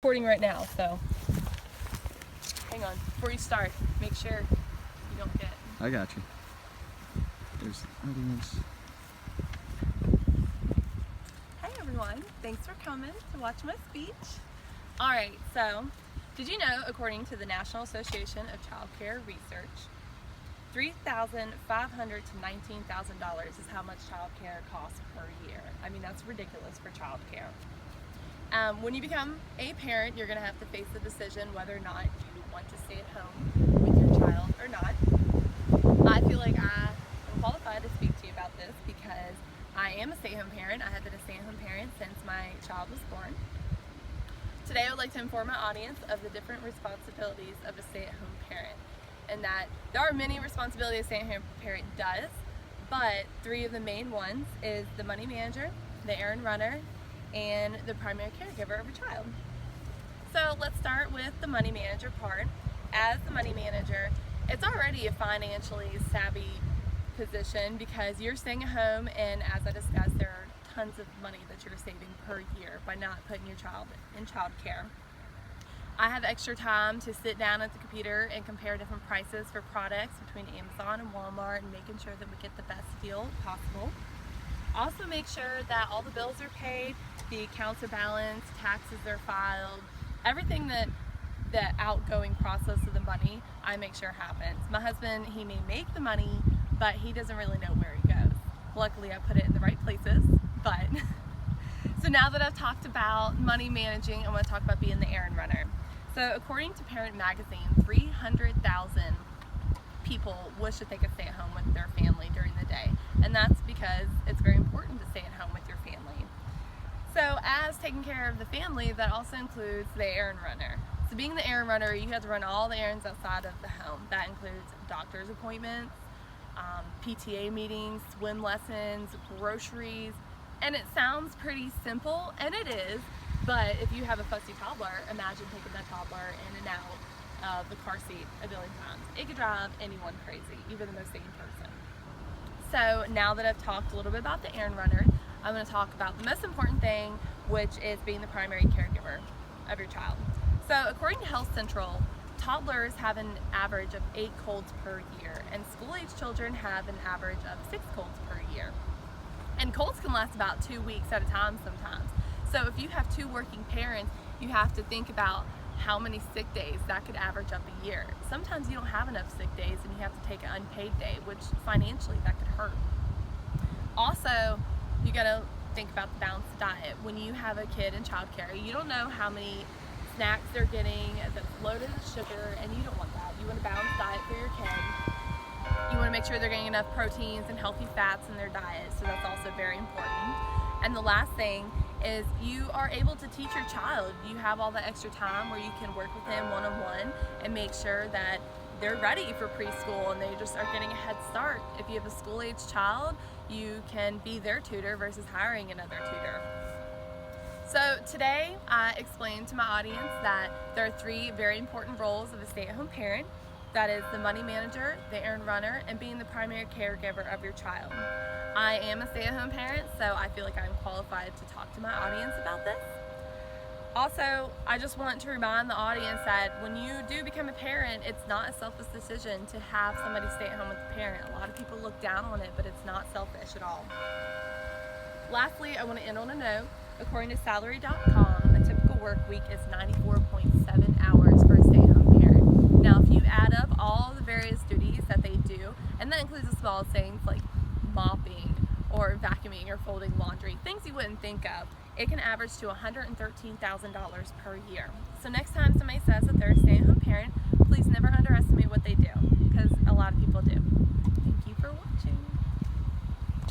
Recording right now, so hang on. Before you start, make sure you don't get. I got you. There's the audience. Hey everyone, thanks for coming to watch my speech. Alright, so did you know, according to the National Association of Child Care Research, $3,500 to $19,000 is how much child care costs per year. I mean, that's ridiculous for child care. When you become a parent, you're going to have to face the decision whether or not you want to stay at home with your child or not. I feel like I am qualified to speak to you about this because I am a stay-at-home parent. I have been a stay-at-home parent since my child was born. Today I would like to inform my audience of the different responsibilities of a stay-at-home parent, and that there are many responsibilities a stay-at-home parent does, but three of the main ones is the money manager, the errand runner, and the primary caregiver of your child. So let's start with the money manager part. As the money manager, it's already a financially savvy position because you're staying at home, and as I discussed, there are tons of money that you're saving per year by not putting your child in child care. I have extra time to sit down at the computer and compare different prices for products between Amazon and Walmart and making sure that we get the best deal possible. Also make sure that all the bills are paid, the accounts are balanced, taxes are filed, everything that the outgoing process of the money, I make sure happens. My husband, he may make the money, but he doesn't really know where he goes. Luckily, I put it in the right places, but. So now that I've talked about money managing, I want to talk about being the errand runner. So according to Parent Magazine, 300,000 people wish that they could stay at home with their family during the day, and that's because it's very important to stay at home with your family. So as taking care of the family, that also includes the errand runner. So being the errand runner, you have to run all the errands outside of the home. That includes doctor's appointments, PTA meetings, swim lessons, groceries, and it sounds pretty simple, and it is, but if you have a fussy toddler, imagine taking that toddler in and out of the car seat a billion times. It could drive anyone crazy, even the most sane person. So now that I've talked a little bit about the errand runner, I'm going to talk about the most important thing, which is being the primary caregiver of your child. So according to Health Central, toddlers have an average of 8 colds per year, and school-age children have an average of 6 colds per year. And colds can last about 2 weeks at a time sometimes. So if you have 2 working parents, you have to think about how many sick days that could average up a year. Sometimes you don't have enough sick days and you have to take an unpaid day, which financially that could hurt. Also, you gotta think about the balanced diet. When you have a kid in childcare, you don't know how many snacks they're getting that's loaded with sugar, and you don't want that. You want a balanced diet for your kid. You want to make sure they're getting enough proteins and healthy fats in their diet, so that's also very important. And the last thing is you are able to teach your child. You have all the extra time where you can work with them one-on-one and make sure that they're ready for preschool and they just are getting a head start. If you have a school-age child, you can be their tutor versus hiring another tutor. So today I explained to my audience that there are 3 very important roles of a stay-at-home parent. That is the money manager, the errand runner, and being the primary caregiver of your child. I am a stay-at-home parent, so I feel like I'm qualified to talk to my audience about this. Also, I just want to remind the audience that when you do become a parent, it's not a selfish decision to have somebody stay at home with the parent. A lot of people look down on it, but it's not selfish at all. Lastly, I want to end on a note. According to Salary.com, a typical work week is 94.7 hours for a stay-at-home parent. Now, if you add up all the various duties that they do, and that includes the small things like mopping or vacuuming or folding laundry, things you wouldn't think of, it can average to $113,000 per year. So next time somebody says that they're a stay-at-home parent,